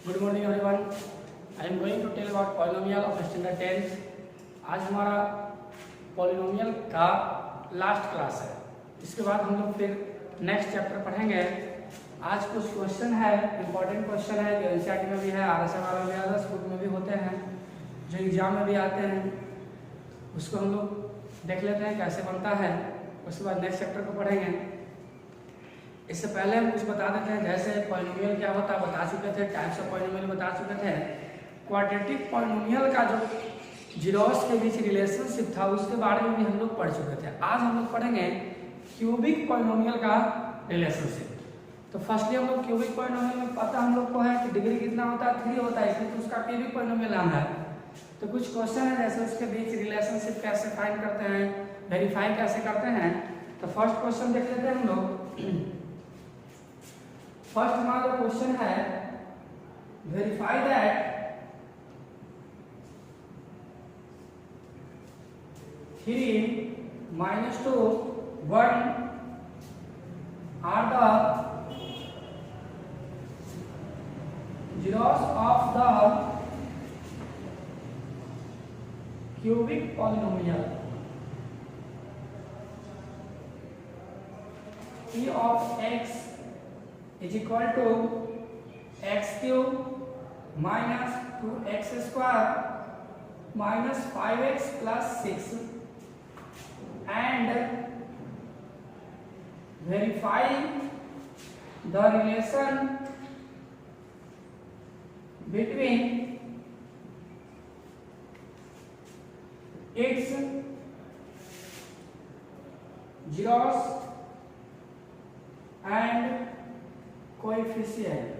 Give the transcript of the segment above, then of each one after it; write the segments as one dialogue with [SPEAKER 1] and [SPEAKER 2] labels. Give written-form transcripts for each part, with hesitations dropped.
[SPEAKER 1] Good morning everyone. I am going to tell about polynomial of standard 10। आज हमारा polynomial का last class है। इसके बाद हम लोग फिर नेक्स्ट चैप्टर पढ़ेंगे। आज कुछ क्वेश्चन है, इंपॉर्टेंट क्वेश्चन है जो एनसीईआरटी में भी है, आरएसएम वाला भी अदर्स बुक में भी होते हैं, जो एग्जाम में भी आते हैं। उसको हम लोग देख लेते हैं कैसे बनता है, उसके बाद नेक्स्ट चैप्टर को पढ़ेंगे। इससे पहले हम कुछ बता देते हैं, जैसे पॉलिनोमियल क्या होता है बता चुके थे, टाइप्स ऑफ पॉलिनोमियल बता चुके थे। क्वाड्रेटिक पॉलिनोमियल का जो जीरोस के बीच रिलेशनशिप था उसके बारे में भी हम लोग पढ़ चुके थे। आज हम लोग पढ़ेंगे क्यूबिक पॉलिनोमियल का रिलेशनशिप। तो फर्स्टली हम लोग क्यूबिक पॉलिनोमियल में पता हम लोग को है कि डिग्री कितना होता है, 3 होता है, इसलिए तो उसका क्यूबिक पॉलिनोमियल नाम है। तो कुछ क्वेश्चन है जैसे उसके बीच रिलेशनशिप कैसे फाइंड करते हैं, वेरीफाई कैसे करते हैं। तो फर्स्ट क्वेश्चन देख लेते हैं हम लोग। फर्स्ट हमारा क्वेश्चन है, verify that 3 - 2 1 are the zeros of the cubic polynomial p of x is equal to x cube minus 2x square minus 5x plus 6 and verify the relation between its zeros and coefficient.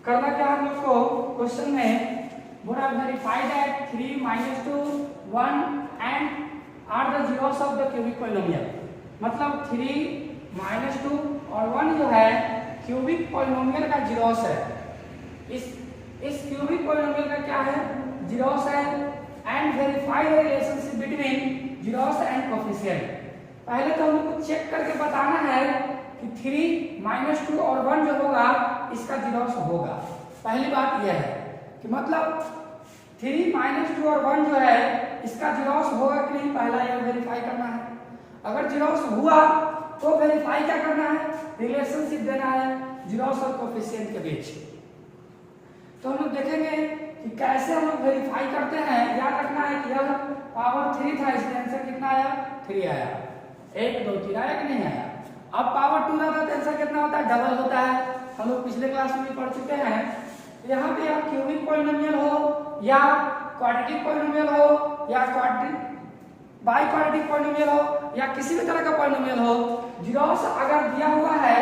[SPEAKER 1] करना क्या हम लोग को question में बोला, verify that 3 - 2 1 and are the zeros of the cubic polynomial. मतलब 3 - 2 और 1 जो है क्यूबिक पॉलिनोमियल का जीरोस है। इस क्यूबिक पॉलिनोमियल का क्या है, जीरोस है। And verify the relationship between zeros and coefficient. पहले तो हम लोग को चेक करके बताना है कि 3 - 2 और 1 जो होगा इसका जीरोस होगा। पहली बात यह है कि मतलब 3 - 2 और 1 जो है इसका जीरोस होगा कि नहीं, पहला ये वेरीफाई करना है। अगर जीरोस हुआ तो वेरीफाई क्या करना है, रिलेशनशिप देना है जीरोस और कोएफिशिएंट के बीच। तो हम लोग देखेंगे कि कैसे हम लोग वेरीफाई करते हैं। याद रखना है कि यह पावर 3 था, इसलिए आंसर कितना आया, 3 आया। 1 2 3 आया कि नहीं आया। अब पावर 2 रहता है तो आंसर कितना होता है, डबल होता है। हम लोग पिछले क्लास में भी पढ़ चुके हैं। यहाँ पे आप क्यूबिक पॉलिनोमियल हो या क्वाड्रेटिक पॉलिनोमियल हो या बाइक्वाड्रेटिक पॉलिनोमियल हो या किसी भी तरह का पॉलिनोमियल हो, जीरोस अगर दिया हुआ है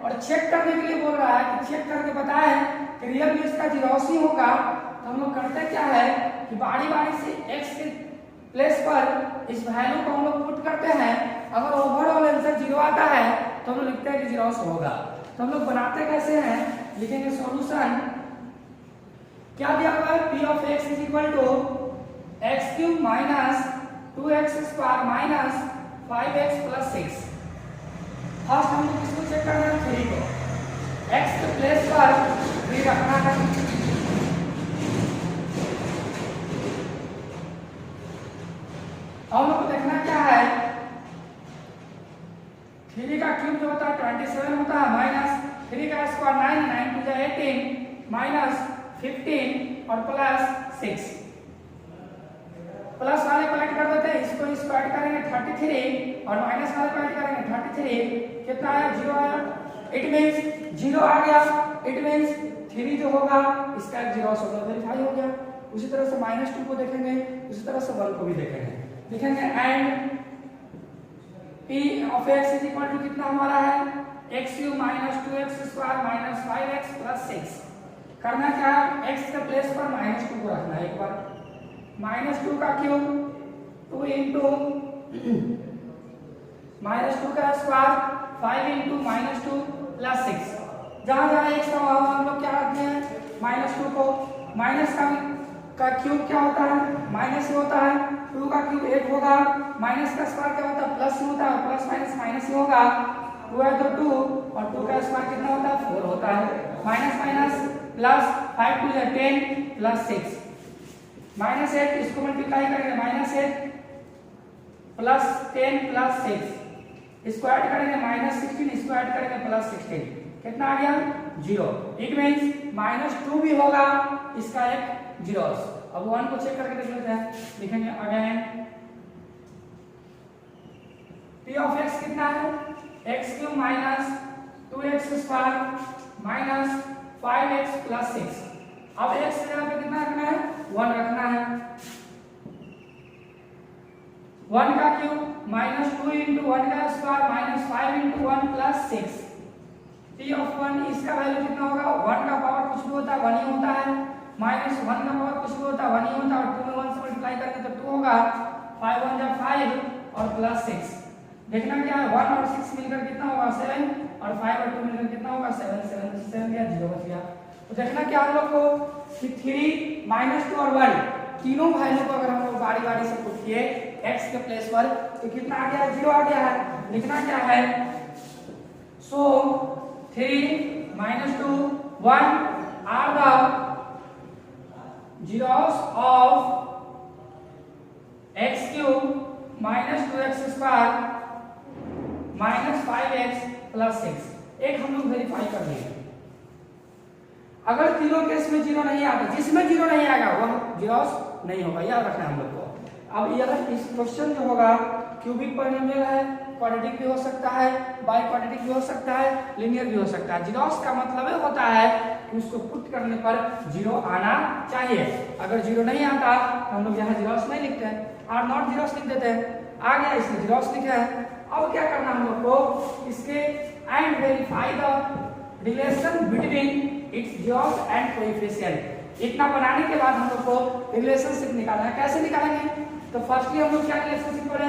[SPEAKER 1] और चेक करने के लिए बोल रहा है कि चेक करके बताएं कि रियल में इसका जीरोस ही होगा, तो हम लोग करते क्या है कि बारी बारी से x के प्लेस पर इस वैल्यू को हम लोग पुट करते हैं। अगर ओवरऑल आंसर 0 आता है तो हम लोग लिखते हैं कि जीरोस होगा। तो हम लोग बनाते कैसे हैं, लिखेंगे सॉल्यूशन। क्या दिया हुआ है, p of x is equal to x cube minus 2x square minus 5x plus 6। First हम लोग इसको चेक करना है, 3 को x के प्लेस पर 3 रखना है। हम लोग को देखना क्या है, 3 का क्यूब जो होता है 27 होता है, माइनस 3 का स्क्वायर 9 9 टू 18 माइनस 15 और प्लस 6। प्लस वाले कलेक्ट कर देते हैं, इसको स्क्वायर करेंगे 33 और माइनस वाले कलेक्ट करेंगे 33। कितना आया, 0 आया। इट मींस 0 आ गया, इट मींस 3 जो होगा इसका जीरोस होगा, वेरीफाई हो गया। उसी तरह से -2 को देखेंगे, उसी तरह से 1 को भी देखेंगे। लिखेंगे and p of x is equal to कितना हमारा है, x cube minus 2x square minus 5x plus 6। करना क्या है, x के प्लेस पर -2 को रखना है। एक बार -2 का क्यूब 2 into -2 का स्क्वायर 5 into -2 plus 6। जहां जहां x का वहां हम लोग क्या रखते हैं, -2 को। माइनस का क्यूब क्या होता है, माइनस होता है। 2 का क्यूब 8 होगा, माइनस का स्क्वायर क्या होता है, प्लस होता है, प्लस माइनस माइनस ही होगा। 2 है तो 2 और 2 का स्क्वायर कितना होता है प्लस 5 2 10 प्लस 6 माइनस 8 इसको मल्टीप्लाई करेंगे माइनस 8 प्लस 10 प्लस 6 इसको ऐड करेंगे माइनस 16 इसको ऐड करेंगे प्लस 16 कितना आ गया 0। इट मींस माइनस 2 भी होगा इसका एक जीरोस। अब 1 को चेक करके देख लेते हैं लिखेंगे अगेन p ऑफ x कितना है x³ minus 2x square minus 5x plus 6। अब x के जगह पे कितना रखना है 1 रखना है 1 का क्यूब माइनस 2 इंटू 1 का square minus 5 into 1 plus 6 p of 1 इसका वैल्यू कितना होगा 1 का पावर कुछ भी होता है 1 ही होता है माइनस 1 का पावर कुछ भी होता है 1 ही होता है और 2 में 1 से मल्टीप्लाई करेंगे तो 2 होगा 5 1 जा 5 और प्लस 6 देखना क्या है 1 और 6 मिलकर कितना होगा 7 और 5 और 2 मिलकर कितना होगा 7 7 7 गया 0 बच गया। तो देखना क्या हम लोग को कि 3 माइनस 2 और 1 तीनों वैल्यू को अगर हम लोग बारी बारी से पुट किए x के प्लेस पर तो कितना आ गया 0 आ गया है। लिखना क्या है so 3 minus 2 1 are the zeros of x³ minus 2x square minus 5x plus 6 एक हम लोग वेरीफाई कर लेंगे। अगर तीनों केस में 0 नहीं आता जिसमें 0 नहीं आएगा वह जीरोस नहीं होगा याद रखना हम लोग को। अब यह इस क्वेश्चन जो होगा क्यूबिक पॉलिनोमियल है क्वाड्रेटिक भी हो सकता है बाई क्वाड्रेटिक भी हो सकता है लीनियर भी हो सकता है। जीरोस का मतलब होता है कि उसको पुट करने पर 0 आना चाहिए। अगर 0 नहीं आता तो हम लोग यहाँ जीरोस नहीं लिखते हैं और नॉट जीरोस लिख देते हैं। आ गया इसमें जीरोस लिखा है। अब क्या करना हम लोग को इसके and verify the relation between its zeros and coefficient. इतना बनाने के बाद हम लोग को रिलेशनशिप निकालना है। कैसे निकालेंगे तो फर्स्टली हम लोग क्या रिलेशनशिप पढ़े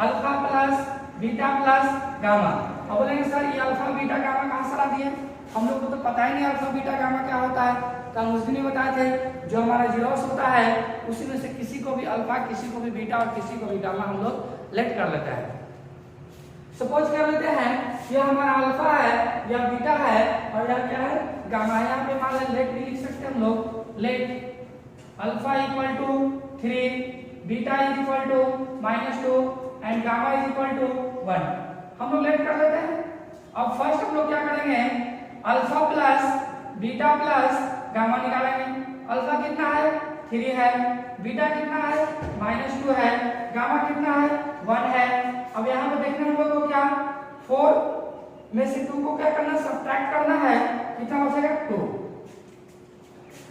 [SPEAKER 1] alpha plus beta plus gamma. अब बोलेंगे सर ये अल्फा बीटा गामा कहां से ला दिए हम लोग को तो पता ही नहीं अल्फा बीटा गामा क्या होता है। तो हम उस दिन ही बताए थे जो हमारा जीरोस होता है उसी में से किसी को भी अल्फा किसी को भी बीटा और किसी को भी गामा हम लोग लेट कर लेते हैं। सपोज कर लेते हैं ये हमारा अल्फा है या बीटा है और यह क्या है गामा। यहाँ पे मान लें लेट भी लिख सकते हैं हम लोग let alpha equal to 3 beta is equal to -2 and gamma is equal to 1 हम लोग लेट कर लेते हैं। अब फर्स्ट हम लोग क्या करेंगे alpha plus beta plus gamma निकालेंगे। अल्फा कितना है 3 है बीटा कितना है -2 है गामा कितना है 1 है। अब यहाँ पे देखना हम लोग को क्या 4 में से 2 को क्या करना सब्ट्रैक्ट करना है कितना हो जाएगा 2।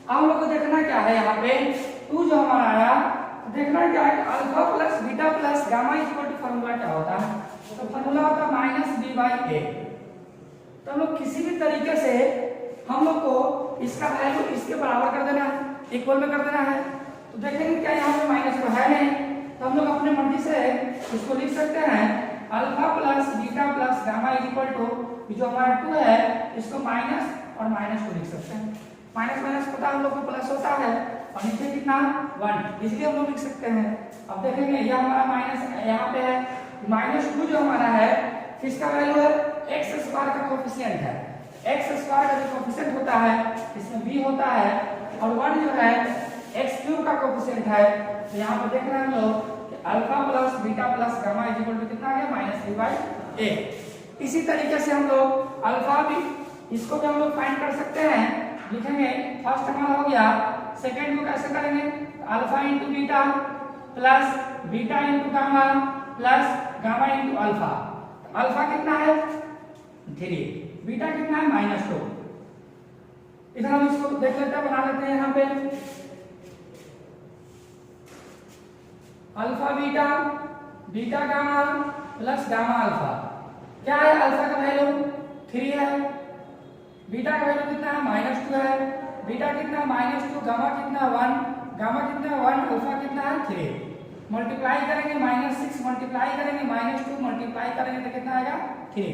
[SPEAKER 1] अब हम लोग को देखना क्या है यहाँ पे 2 जो हमारा आया देखना क्या है alpha plus beta plus gamma is equal to formula क्या होता है तो फार्मूला होता है -b/a। तो हम लोग किसी भी तरीके से हम लोग को इसका वैल्यू इसके बराबर कर देना है इक्वल में कर देना है। तो देखेंगे क्या यहाँ पे माइनस तो है नहीं तो हम लोग अपने मर्जी से इसको लिख सकते हैं alpha plus beta plus gamma is equal to जो हमारा 2 है इसको माइनस और माइनस को लिख सकते हैं। माइनस माइनस पता हम लोग को प्लस होता है और नीचे कितना 1 इसलिए हम लोग लिख सकते हैं। अब देखेंगे यह हमारा माइनस यहाँ पे है -2 जो हमारा है किसका वैल्यू है x स्क्वायर का कोएफिशिएंट है। x स्क्वायर का जो कोएफिशिएंट होता है इसमें b होता है और 1 जो है x³ का कोएफिशिएंट है। तो यहाँ पर देख रहे हैं हम लोग कि alpha plus beta plus gamma is equal to कितना आ गया -b/a। इसी तरीके से हम लोग अल्फा भी इसको भी हम लोग फाइंड कर सकते हैं। लिखेंगे फर्स्ट हमारा हो गया सेकंड को कैसे करेंगे alpha into beta plus beta into gamma plus gamma into alpha. Alpha कितना है 3 बीटा कितना है -2। इधर हम इसको देख लेते हैं बना लेते हैं यहाँ पे alpha beta beta gamma plus gamma alpha. क्या है अल्फा का वैल्यू 3 है बीटा का वैल्यू कितना है -2 है बीटा कितना -2 गामा कितना 1 गामा कितना 1 अल्फा कितना है 3 मल्टीप्लाई करेंगे -6 मल्टीप्लाई करेंगे -2 मल्टीप्लाई करेंगे तो कितना आएगा 3।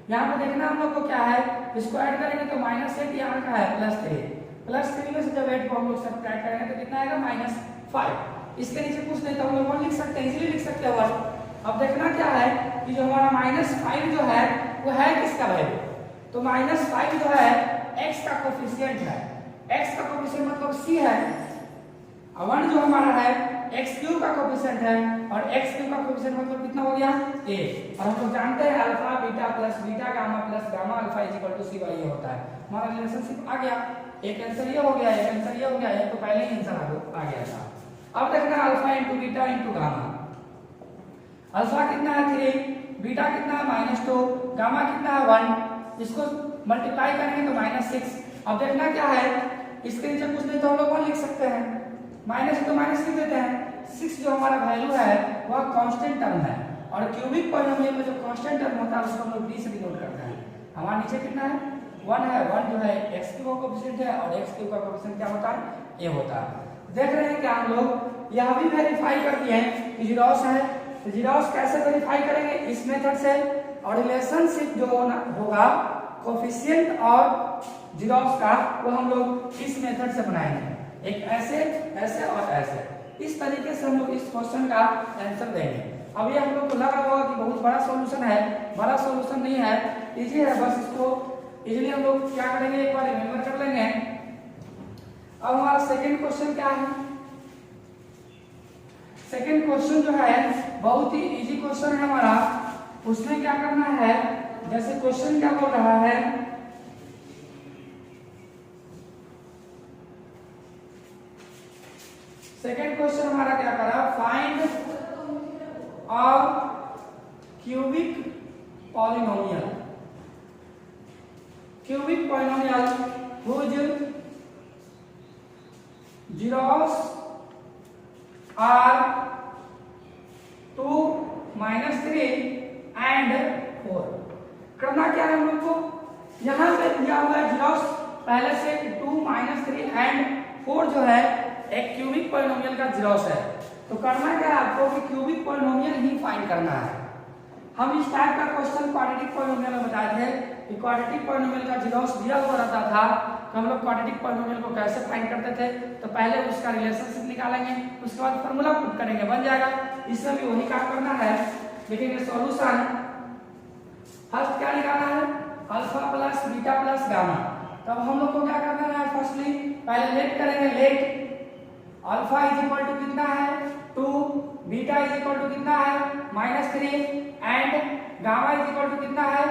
[SPEAKER 1] यहाँ पे देखना हम लोग को क्या है इसको ऐड करेंगे तो -8 यहाँ का है +3 में से जब 8 को हम लोग सब्ट्रैक्ट करेंगे तो कितना आएगा -5। इसके नीचे कुछ नहीं तो हम लोग 1 लिख सकते हैं इजीली लिख सकते हैं 1। अब देखना क्या है कि जो हमारा -5 जो है वो है किसका वैल्यू तो -5 जो है x का कोएफिशिएंट है x का कोफिशिएंट मतलब c है, 1 जो हमारा है x क्यूब का कोफिशिएंट है, और x क्यूब का कोफिशिएंट मतलब कितना हो गया a। और हम लोग जानते हैं alpha beta plus beta gamma plus gamma alpha is equal to c by a होता है। हमारा रिलेशनशिप आ गया, एक आंसर ये हो गया, एक आंसर ये हो गया, ये तो पहले ही आंसर आ गया था। अब देखना alpha into beta into gamma. Alpha कितना है 3, बीटा कितना है -2, गामा कितना है 1, इसको मल्टीप्लाई करेंगे तो -6। अब देखना क्या है, इसके नीचे कुछ नहीं तो हम लोग 1 लिख सकते हैं, माइनस तो माइनस लिख देते हैं। 6 जो हमारा वैल्यू है वह कांस्टेंट टर्म है, और क्यूबिक पॉलिनोमियल में जो कांस्टेंट टर्म होता है उसको हम लोग d से डिनोट करते हैं। हमारे नीचे कितना है 1 है, 1 जो है x क्यूब का कोफिशिएंट है, और x क्यूब का कोफिशिएंट क्या होता है a होता है। देख रहे हैं क्या हम लोग यह भी वेरीफाई कर दिए हैं कि जीरोस है, तो जीरोस कैसे वेरीफाई करेंगे इस मेथड से, और रिलेशनशिप जो होगा कोफिशिएंट और जीरोस का वो हम लोग इस मेथड से बनाएंगे, एक ऐसे ऐसे और ऐसे, इस तरीके से हम लोग इस क्वेश्चन का आंसर देंगे। अभी हम लोग को लग रहा होगा कि बहुत बड़ा सॉल्यूशन है, बड़ा सॉल्यूशन नहीं है, इजी है, बस इसको इजीली हम लोग क्या करेंगे एक बार रिमेंबर कर लेंगे। अब हमारा सेकंड क्वेश्चन क्या है, सेकंड क्वेश्चन जो है बहुत ही इजी क्वेश्चन है हमारा। उसमें क्या करना है, जैसे क्वेश्चन क्या बोल रहा है, सेकंड क्वेश्चन हमारा क्या कर रहा है, फाइंड और cubic polynomial, cubic polynomial whose zeros are 2, -3 and 4। करना क्या है हम लोग को, यहाँ पे दिया हुआ है जीरोस पहले से 2, -3 एंड 4 जो है एक क्यूबिक पॉलिनोमियल का जीरोस है। तो करना क्या है आपको कि क्यूबिक पॉलिनोमियल ही फाइंड करना है। हम इस टाइप का क्वेश्चन क्वाड्रेटिक पॉलिनोमियल में बताए थे कि क्वाड्रेटिक पॉलिनोमियल का जीरोस दिया हुआ रहता था, तो हम लोग क्वाड्रेटिक पॉलिनोमियल को कैसे फाइंड करते थे, तो पहले उसका रिलेशनशिप निकालेंगे, उसके बाद फार्मूला पुट करेंगे, बन जाएगा। इसमें भी वही काम करना है। देखेंगे सॉल्यूशन, फर्स्ट क्या निकालना है, alpha plus beta plus gamma. तब हम लोग को क्या करना है, फर्स्टली पहले लेट करेंगे, let alpha is equal to कितना है 2, बीटा इज इक्वल टू कितना है -3 and gamma is equal to कितना है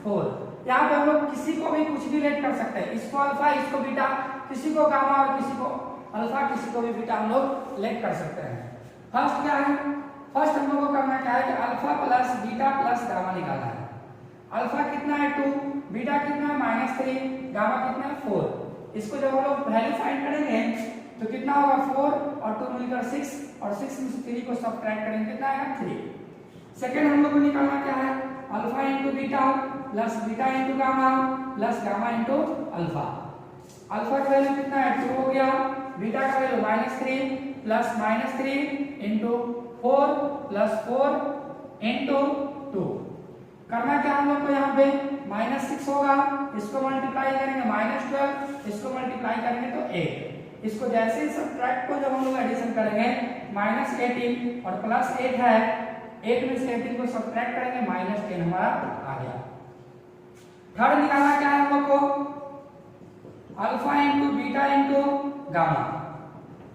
[SPEAKER 1] 4। यहाँ पे हम लोग किसी को भी कुछ भी लेट कर सकते हैं, इसको अल्फा इसको बीटा, किसी को गामा और किसी को अल्फा किसी को भी बीटा हम लोग लेट कर सकते हैं। फर्स्ट क्या है, फर्स्ट हम लोग को करना क्या है कि alpha plus beta plus gamma निकालना है। अल्फा कितना है 2, बीटा कितना है -3, गामा कितना है 4। इसको जब हम लोग वैल्यू फाइंड करेंगे तो कितना होगा 4 और 2 मिलकर 6, और 6 में से 3 को सब्ट्रैक्ट करेंगे कितना आएगा 3। सेकंड हम लोग को निकालना क्या है, alpha into beta plus beta into gamma plus gamma into alpha. Alpha का वैल्यू कितना है 2 हो गया, बीटा का value -3 plus -3 into 4 plus 4 into 2। करना क्या हम लोग को यहाँ पे -6 होगा, इसको मल्टीप्लाई करेंगे -12, इसको मल्टीप्लाई करेंगे तो 8। इसको जैसे ही सब्ट्रैक्ट को जब हम लोग एडिशन करेंगे -18 और +8 है, 8 में से 18 को सब्ट्रैक्ट करेंगे -10 हमारा आ गया। थर्ड निकालना क्या है हम लोग को, alpha into beta into gamma.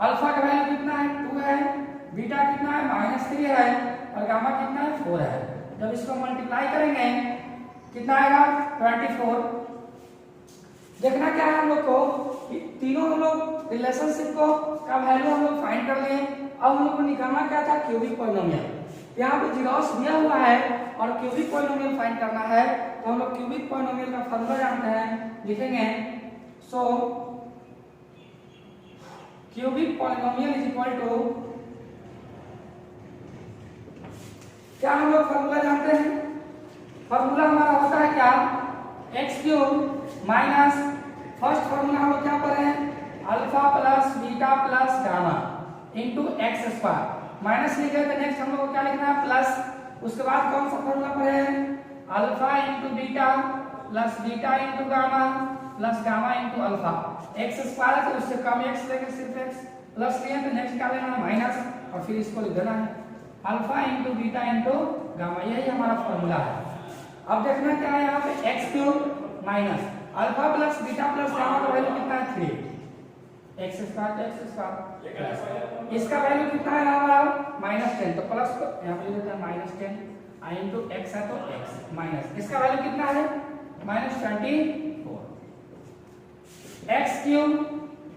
[SPEAKER 1] Alpha का वैल्यू कितना है 2 है, बीटा कितना है -3 है, और गामा कितना है 4 है। जब इसको मल्टीप्लाई करेंगे कितना आएगा 24। देखना क्या है हम लोग को, तीनों हम लोग रिलेशनशिप को का वैल्यू हम लोग फाइंड कर लिए। अब हम लोग को निकालना क्या था, क्यूबिक पॉलिनोमियल। यहाँ पे जीरोस दिया हुआ है और क्यूबिक पॉलिनोमियल फाइंड करना है, तो हम लोग क्यूबिक पॉलिनोमियल का फॉर्मूला जानते हैं, लिखेंगे so cubic polynomial is equal to, क्या हम लोग फॉर्मूला जानते हैं, फॉर्मूला हमारा होता है क्या, x³ माइनस, फर्स्ट फॉर्मूला हम लोग क्या पढ़े हैं, alpha plus beta plus gamma into x²। Minus लिखे तो नेक्स्ट हम लोग को क्या लिखना है प्लस, उसके बाद कौन सा फॉर्मूला पढ़े हैं, alpha into beta plus beta into gamma plus gamma into alpha. x² है तो उससे कम x लेके सिर्फ x, प्लस लिया तो नेक्स्ट क्या लेना है माइनस, और फिर इसको लिख देना है alpha into beta into gamma, यही हमारा फॉर्मूला है। अब देखना क्या है यहाँ पे x³ minus alpha plus beta plus gamma का वैल्यू कितना है 3, एक्स स्क्वायर तो एक्स स्क्वायर, इसका वैल्यू कितना है हमारा -10, तो प्लस को यहाँ पे लिख देते हैं -10 इंटू एक्स है तो एक्स माइनस इसका वैल्यू कितना है -24, एक्स क्यूब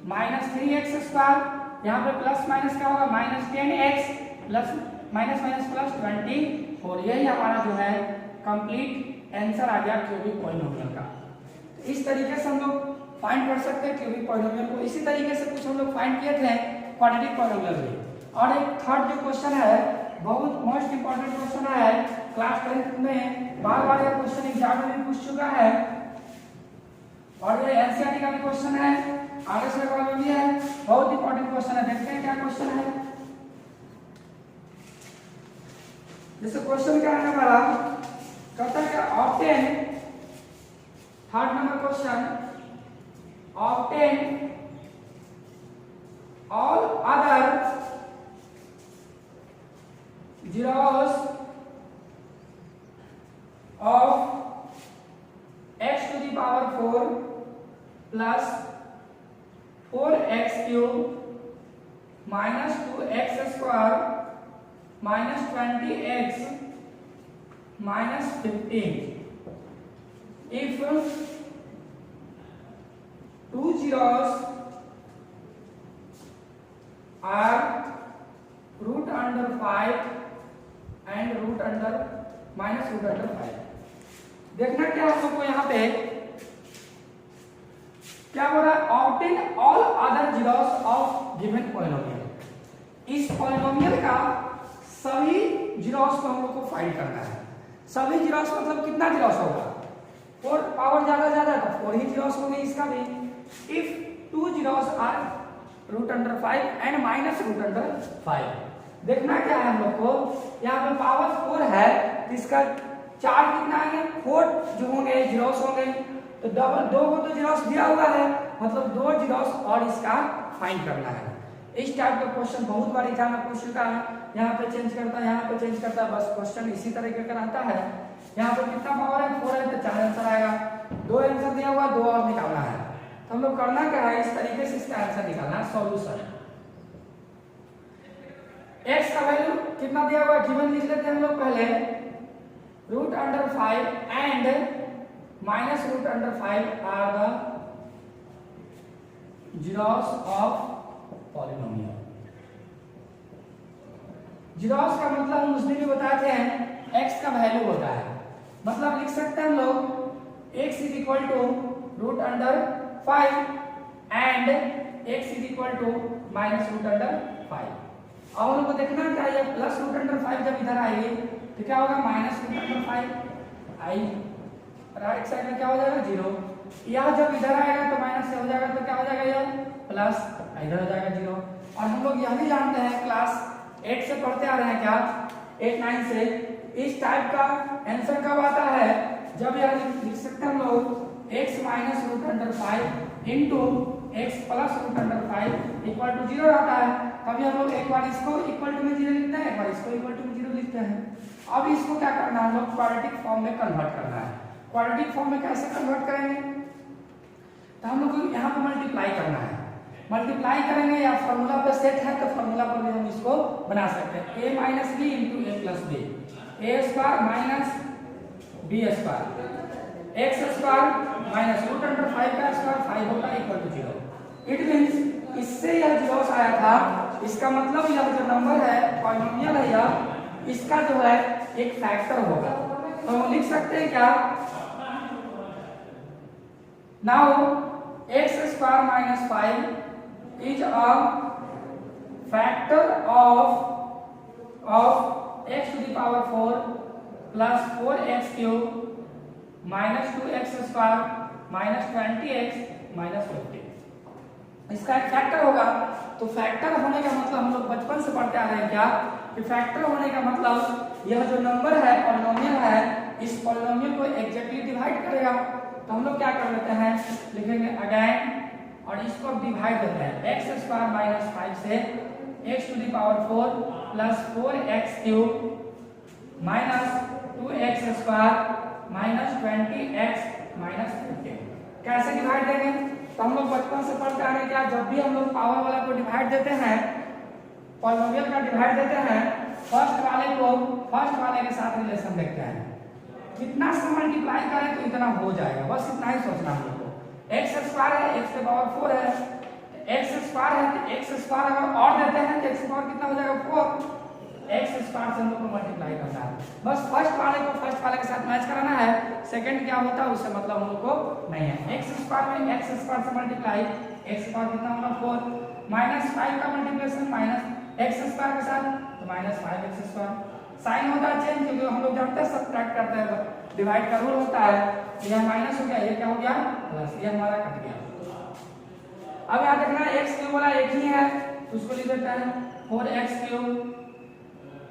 [SPEAKER 1] -3x स्क्वायर, यहाँ पे प्लस माइनस क्या होगा -10x plus minus minus plus 24, यही हमारा जो है कंप्लीट आंसर आ गया क्यूबिक पॉलिनोमियल का। तो इस तरीके से हम लोग फाइंड कर सकते हैं क्यूबिक पॉलिनोमियल को। इसी तरीके से कुछ हम लोग फाइंड किए थे क्वाड्रेटिक पॉलिनोमियल भी। और एक थर्ड जो क्वेश्चन है बहुत मोस्ट इंपॉर्टेंट क्वेश्चन है, क्लास 10th में बार-बार ये क्वेश्चन एग्जाम में पूछ चुका है और ये एनसीईआरटी का भी क्वेश्चन है, आगे से का भी है, बहुत इंपॉर्टेंट क्वेश्चन है। देखते हैं क्या क्वेश्चन है। जैसे क्वेश्चन क्या है हमारा, कहता है कि obtain, third number question, obtain all other zeros of x to the power 4 plus 4x cube minus 2x square minus 20x minus 15 if two zeros are root under 5 and root under minus root under 5। देखना क्या हम लोग को यहाँ पे क्या हो रहा है, obtain all other zeros of given polynomial. इस पॉलिनोमियल का सभी जीरोस को हम लोग को फाइंड करना है। सभी जीरोस मतलब कितना जीरोस होगा, 4 पावर ज्यादा तो 4 ही जीरोस होंगे इसका भी। If 2 zeros are root under 5 and minus root under 5। देखना क्या है हम लोग को, यहाँ पे पावर 4 है तो इसका 4 कितना है 4 जो होंगे जीरोस होंगे, तो डबल 2 को तो जीरोस दिया हुआ है, मतलब 2 जीरोस और इसका फाइंड करना है। इस टाइप का क्वेश्चन बहुत बार एग्जाम में पूछ चुका है, यहाँ पे चेंज करता है, यहाँ पे चेंज करता है, बस क्वेश्चन इसी तरीके का रहता है। यहाँ पे कितना पावर है 4 है तो 4 आंसर आएगा, 2 आंसर दिया हुआ 2 और निकालना है। तो हम लोग करना क्या है, इस तरीके से इसका आंसर निकालना है। सॉल्यूशन x का वैल्यू कितना दिया हुआ गिवन लिख लेते हैं हम लोग पहले, root under 5 and minus root under 5 are the zeros of polynomial. Zeros का मतलब हम उस दिन भी बताए थे x का वैल्यू होता है, मतलब लिख सकते हैं हम लोग x is equal to root under 5 and x is equal to minus root under 5। अब हम लोग को देखना क्या है, प्लस रूट अंडर 5 जब इधर आएगी तो क्या होगा माइनस रूट अंडर 5 आई, राइट साइड में क्या हो जाएगा 0, यह जब इधर आएगा तो माइनस से हो जाएगा तो क्या हो जाएगा यह प्लस, इधर हो जाएगा 0। और हम लोग यह भी जानते हैं क्लास 8 से पढ़ते आ रहे हैं क्या, 8-9 से, इस टाइप का आंसर कब आता है, जब यह लिख सकते हैं हम लोग x minus root under 5 into x plus root under 5 equal to 0 रहता है। तभी हम लोग एक बार इसको इक्वल टू में 0 लिखते हैं, एक बार इसको इक्वल टू में 0 लिखते हैं। अब इसको क्या करना है, हम लोग क्वाड्रेटिक फॉर्म में कन्वर्ट करना है। क्वाड्रेटिक फॉर्म में कैसे कन्वर्ट करेंगे, तो हम लोग को यहाँ पे मल्टीप्लाई करना है। मल्टीप्लाई करेंगे या फॉर्मूला पे सेट है तो फॉर्मूला पर भी हम इसको बना सकते हैं, a minus b into a plus b, a square minus b square, x square minus root under 5 का स्क्वायर 5 होगा इक्वल टू 0। इट मींस इससे यह जीरोस आया था, इसका मतलब यह जो नंबर है पॉलिनोमियल है यह, इसका जो है एक फैक्टर होगा। तो हम लिख सकते हैं क्या, now x square minus 5 is a factor of x to the power 4 plus 4x cube minus 2x square minus 20x minus 15। इसका एक फैक्टर होगा। तो फैक्टर होने का मतलब हम लोग बचपन से पढ़ते आ रहे हैं क्या, कि फैक्टर होने का मतलब यह जो नंबर है पॉलिनोमियल है, इस पॉलिनोमियल को एग्जैक्टली डिवाइड करेगा। तो हम लोग क्या कर लेते हैं, लिखेंगे अगेन और इसको डिवाइड करते हैं, एक्स स्क्वायर माइनस 5 से x टू दी पावर 4 प्लस 4x cube minus 2x square minus 20x minus 15। कैसे डिवाइड देंगे, तो हम लोग बचपन से पढ़ते आ रहे हैं क्या, जब भी हम लोग पावर वाला को डिवाइड देते हैं, पॉलिनोमियल का डिवाइड देते हैं, फर्स्ट वाले को फर्स्ट वाले के साथ रिलेशन देखते हैं, कितना से मल्टीप्लाई करें तो इतना हो जाएगा, बस इतना ही सोचना हम लोग को। एक्स स्क्वायर है, एक्स के पावर 4 है, एक्स स्क्वायर है तो एक्स स्क्वायर अगर और देते हैं तो एक्स पावर कितना हो जाएगा 4, एक्स स्क्वायर से हम लोग को मल्टीप्लाई करना है, बस फर्स्ट वाले को फर्स्ट वाले के साथ मैच कराना है, सेकंड क्या होता है उससे मतलब हम लोग को नहीं है। एक्स स्क्वायर में एक्स स्क्वायर से मल्टीप्लाई, एक्स पावर कितना होगा 4, माइनस 5 का मल्टीप्लिकेशन माइनस एक्स स्क्वायर के साथ तो माइनस 5x स्क्वायर, साइन होता है चेंज क्योंकि हम लोग जानते हैं सब्ट्रैक्ट करते हैं तो डिवाइड का रूल होता है, यह माइनस हो गया, ये क्या हो गया प्लस, ये हमारा कट गया। अब यहाँ देखना x क्यूब वाला एक ही है तो उसको लिख देते हैं 4x cube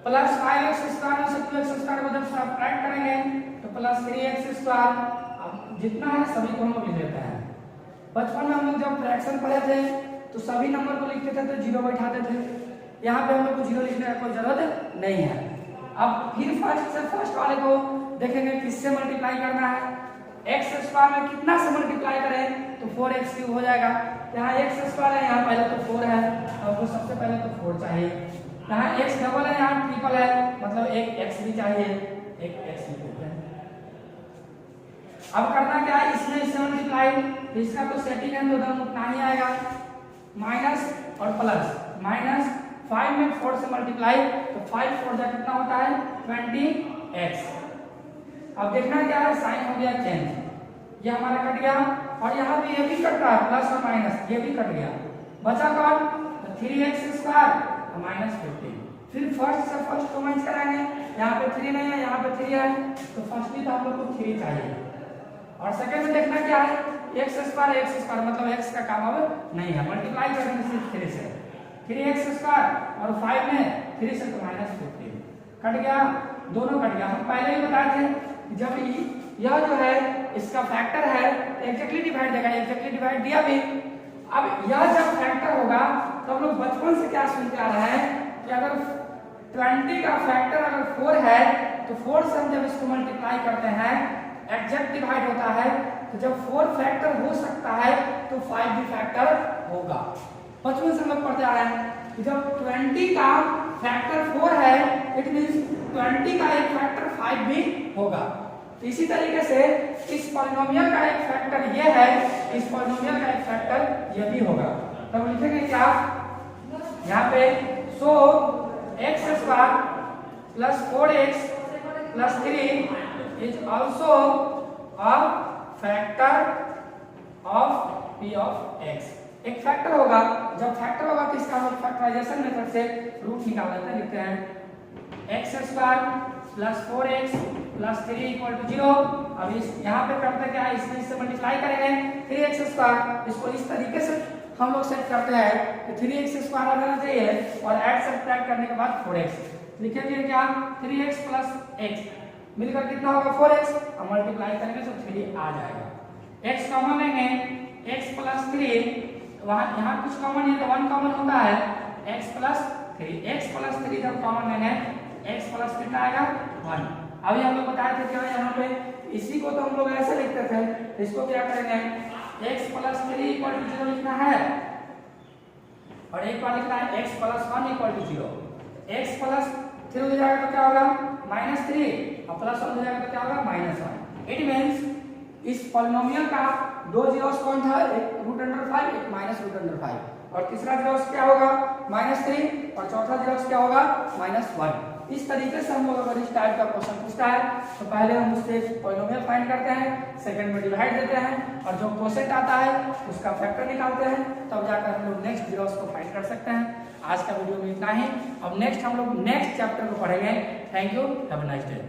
[SPEAKER 1] plus 5x square में से 2x स्क्वायर को जब सब्ट्रैक्ट करेंगे तो प्लस 3x स्क्वायर, अब जितना है सभी को हम लोग लिख देते हैं। बचपन में हम लोग जब फ्रैक्शन पढ़े थे तो सभी नंबर को लिखते थे तो जीरो बैठाते थे, यहाँ पे हम लोग को जीरो लिखने की कोई जरूरत नहीं है। अब फिर फर्स्ट से फर्स्ट वाले को देखेंगे किससे मल्टीप्लाई करना है, एक्स स्क्वायर में कितना से मल्टीप्लाई करें तो 4x क्यूब हो जाएगा, यहाँ एक्स स्क्वायर है, यहाँ पहले तो 4 है तो हमको सबसे पहले तो 4 चाहिए, यहाँ x डबल है, यहाँ ट्रिपल है मतलब एक x भी चाहिए, एक x भी देते हैं। अब करना क्या है, इसमें इससे मल्टीप्लाई, इसका तो सेटिंग है तो उधर उतना ही आएगा, माइनस और प्लस, माइनस 5 में 4 से मल्टीप्लाई तो 5 4 जा कितना होता है 20x। अब देखना क्या है, साइन हो गया चेंज, ये हमारा कट गया और यहाँ पे ये भी कट रहा है प्लस और माइनस, ये भी कट गया, बचा कौन 3x स्क्वायर माइनस 15। फिर फर्स्ट से फर्स्ट को मैच कराएंगे, यहाँ पे 3 नहीं है, यहाँ पे 3 है तो फर्स्ट भी तो हम लोग को 3 चाहिए, और सेकंड में देखना क्या है x स्क्वायर मतलब x का काम अब नहीं है, मल्टीप्लाई करेंगे सिर्फ 3 से, 3x स्क्वायर और 5 में 3 से तो माइनस 15 कट गया, दोनों कट गया। हम पहले ही बताए थे जब यह जो है इसका फैक्टर है एग्जैक्टली डिवाइड देगा, एग्जैक्टली डिवाइड दिया भी। अब यह जब फैक्टर होगा तो हम लोग बचपन से क्या सुनते आ रहे हैं कि अगर 20 का फैक्टर अगर 4 है तो 4 से हम जब इसको मल्टीप्लाई करते हैं एग्जैक्ट डिवाइड होता है, तो जब 4 फैक्टर हो सकता है तो 5 भी फैक्टर होगा। बचपन से हम लोग पढ़ते आ रहे हैं कि जब 20 का फैक्टर 4 है इट मींस 20 का एक फैक्टर 5 भी होगा। तो इसी तरीके से इस पॉलिनोमियल का एक फैक्टर ये है, इस पॉलिनोमियल का एक फैक्टर ये भी होगा। तब लिखेंगे क्या यहाँ पे, सो x square plus 4x plus 3 is also a factor of p of x। एक फैक्टर होगा, जब फैक्टर होगा तो इसका हम लोग फैक्टराइजेशन मेथड से रूट निकाल लेते हैं, लिखते हैं x square plus 4x plus 3 equal to 0। अब इस यहाँ पे करते क्या है, इसमें इससे मल्टीप्लाई करेंगे 3x स्क्वायर, इसको इस तरीके से हम लोग सेट करते हैं कि 3x स्क्वायर आ जाना चाहिए और ऐड सब्ट्रैक्ट करने के बाद 4x लिखेंगे क्या 3x प्लस x मिलकर कितना होगा 4x, और मल्टीप्लाई करेंगे तो 3 आ जाएगा। x कॉमन लेंगे, x प्लस 3 वहाँ यहाँ कुछ कॉमन है तो 1 कॉमन होता है, x प्लस 3 जब कॉमन लेंगे x प्लस कितना आएगा 1। अभी हम लोग बताए थे क्या यहाँ पे, इसी को तो हम लोग ऐसे लिखते थे, इसको क्या करेंगे x प्लस 3 इक्वल टू 0 लिखना है और एक बार लिखना है x plus 1 equal to 0। x plus 3 हो जाएगा तो क्या होगा -3 और प्लस 1 हो जाएगा तो क्या होगा -1। इट मींस इस पॉलिनोमियल का दो जीरोस कौन था, एक √5 एक -√5 और तीसरा जीरोस क्या होगा -3 और चौथा जीरोस क्या होगा -1। इस तरीके से हम लोग अगर इस टाइप का क्वेश्चन पूछता है तो पहले हम उससे पॉलिनोमियल फाइंड करते हैं, सेकंड में डिवाइड देते हैं और जो क्वोशिएंट आता है उसका फैक्टर निकालते हैं, तब जाकर हम लोग नेक्स्ट जीरोस को फाइंड कर सकते हैं। आज का वीडियो में इतना ही, अब नेक्स्ट हम लोग नेक्स्ट चैप्टर को पढ़ेंगे। Thank you, have a nice day.